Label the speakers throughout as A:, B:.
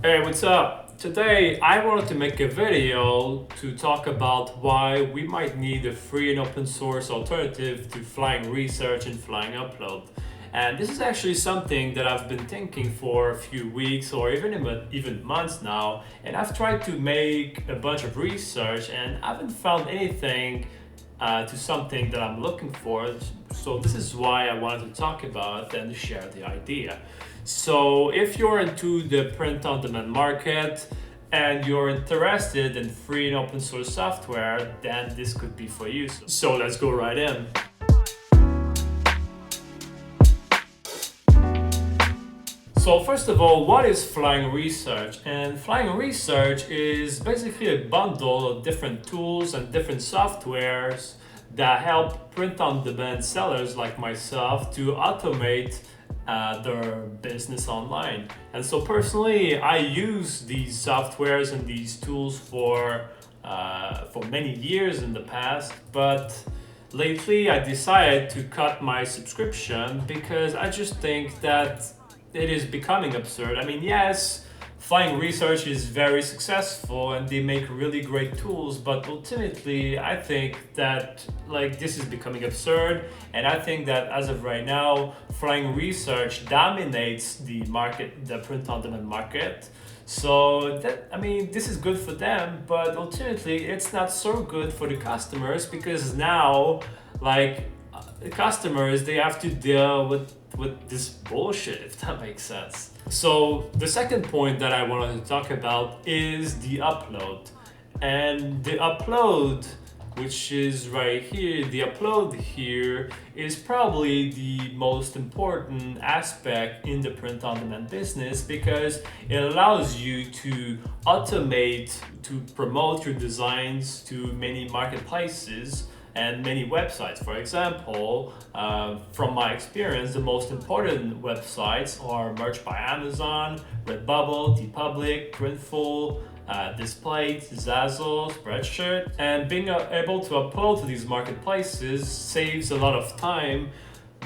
A: Hey, what's up? Today I wanted to make a video to talk about why we might need a free and open source alternative to Flying Research and Flying Upload. And this is actually something that I've been thinking for a few weeks or even months now. And I've tried to make a bunch of research and I haven't found anything to something that I'm looking for. So this is why I wanted to talk about it and share the idea. So if you're into the print-on-demand market and you're interested in free and open source software, then this could be for you. So let's go right in. So first of all, what is Flying Research? And Flying Research is basically a bundle of different tools and different softwares that help print-on-demand sellers like myself to automate their business online. And so personally, I use these softwares and these tools for many years in the past, but lately I decided to cut my subscription because I just think that it is becoming absurd. I mean, yes, Flying Research is very successful and they make really great tools, but ultimately I think that this is becoming absurd, and I think that as of right now, Flying Research dominates the market, the print-on-demand market. So that, I mean, this is good for them, but ultimately it's not so good for the customers because now the customers, they have to deal with this bullshit, if that makes sense. So the second point that I wanted to talk about is the upload. And the upload, which is right here, the upload here is probably the most important aspect in the print-on-demand business because it allows you to automate, to promote your designs to many marketplaces and many websites. For example, from my experience, the most important websites are Merch by Amazon, Redbubble, TeePublic, Printful, Displate, Zazzle, Spreadshirt. And being able to upload to these marketplaces saves a lot of time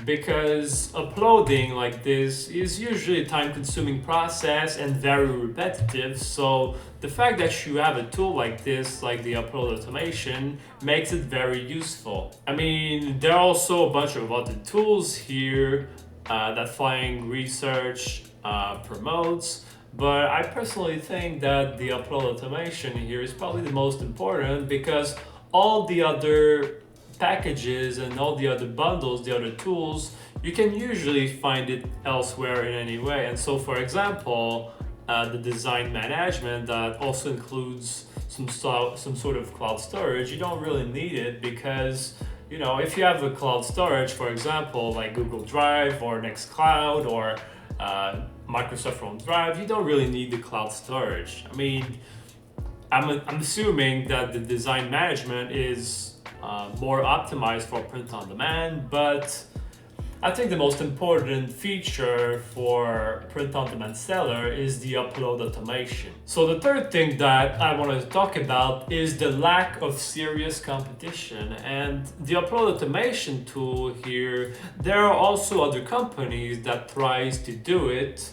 A: because uploading like this is usually a time-consuming process and very repetitive. So the fact that you have a tool like this, like the upload automation, makes it very useful. I mean, there are also a bunch of other tools here that Flying Research promotes, but I personally think that the upload automation here is probably the most important because all the other packages and all the other bundles, the other tools, you can usually find it elsewhere in any way. And so, for example, the design management that also includes some sort of cloud storage, you don't really need it because, you know, if you have a cloud storage, for example, like Google Drive or Nextcloud or Microsoft OneDrive, you don't really need the cloud storage. I mean, I'm assuming that the design management is more optimized for print on demand, but I think the most important feature for print on demand seller is the upload automation. So the third thing that I wanted to talk about is the lack of serious competition. And the upload automation tool here, there are also other companies that tries to do it.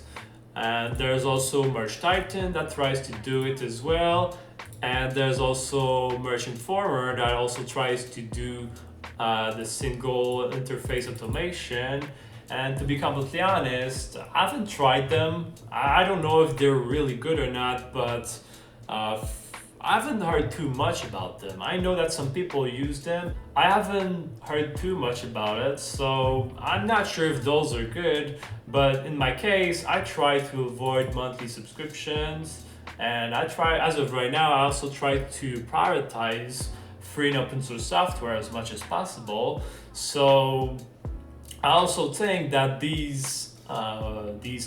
A: And there's also Merch Titan that tries to do it as well. And there's also Merch Informer that also tries to do the single interface automation. And to be completely honest, I haven't tried them. I don't know if they're really good or not, but I haven't heard too much about them. I know that some people use them. I haven't heard too much about it, so I'm not sure if those are good. But in my case, I try to avoid monthly subscriptions. And as of right now, I also try to prioritize free and open source software as much as possible. So I also think that these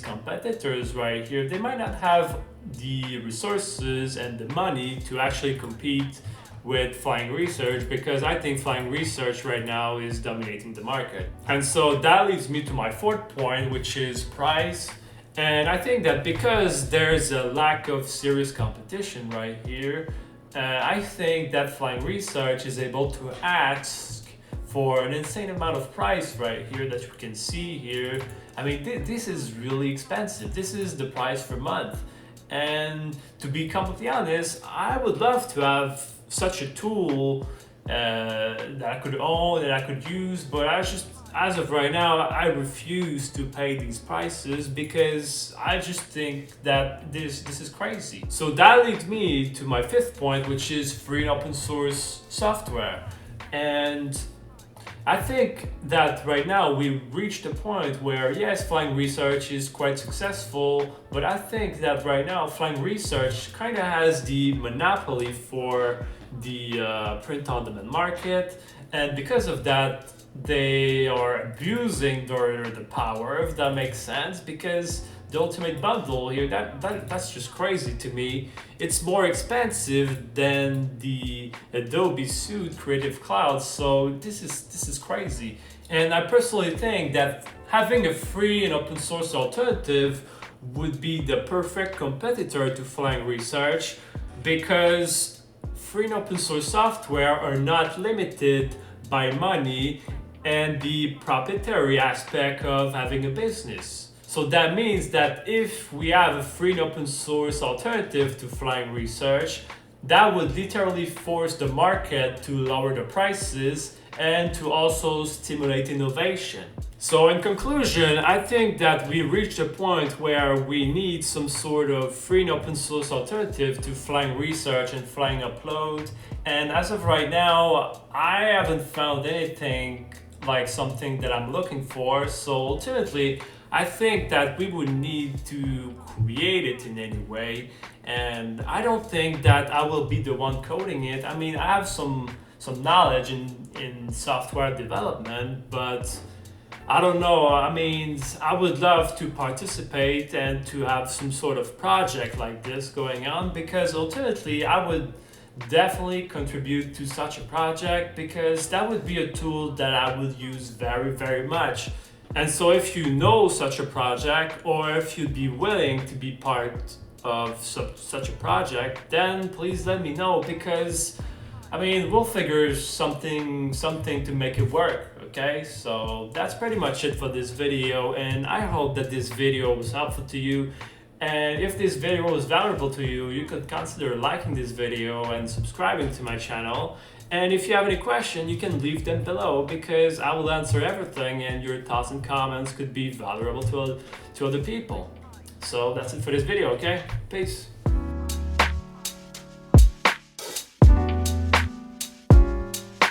A: competitors right here, they might not have the resources and the money to actually compete with Flying Research because I think Flying Research right now is dominating the market. And so that leads me to my fourth point, which is price. And I think that because there's a lack of serious competition right here, I think that Flying Research is able to ask for an insane amount of price right here that you can see here. I mean, this is really expensive. This is the price per month. And to be completely honest, I would love to have such a tool that I could own, that I could use, but as of right now, I refuse to pay these prices because I just think that this is crazy. So that leads me to my fifth point, which is free and open source software. And I think that right now we've reached a point where, yes, Flying Research is quite successful, but I think that right now Flying Research kind of has the monopoly for the print-on-demand market, and because of that, they are abusing the power, if that makes sense, because the Ultimate Bundle here, that's just crazy to me. It's more expensive than the Adobe Suite Creative Cloud, so this is crazy. And I personally think that having a free and open source alternative would be the perfect competitor to Flying Research, because free and open source software are not limited by money and the proprietary aspect of having a business. So that means that if we have a free and open source alternative to Flying Research, that would literally force the market to lower the prices and to also stimulate innovation. So in conclusion, I think that we reached a point where we need some sort of free and open source alternative to Flying Research and Flying Upload. And as of right now, I haven't found anything like something that I'm looking for. So ultimately, I think that we would need to create it in any way. And I don't think that I will be the one coding it. I mean, I have some knowledge in software development, but I don't know. I mean, I would love to participate and to have some sort of project like this going on, because ultimately I would definitely contribute to such a project, because that would be a tool that I would use very, very much. And so if you know such a project, or if you'd be willing to be part of such a project, then please let me know, because I mean, we'll figure something to make it work, okay? So that's pretty much it for this video, and I hope that this video was helpful to you. And if this video was valuable to you, you could consider liking this video and subscribing to my channel. And if you have any questions, you can leave them below, because I will answer everything, and your thoughts and comments could be valuable to other people. So that's it for this video, okay? Peace.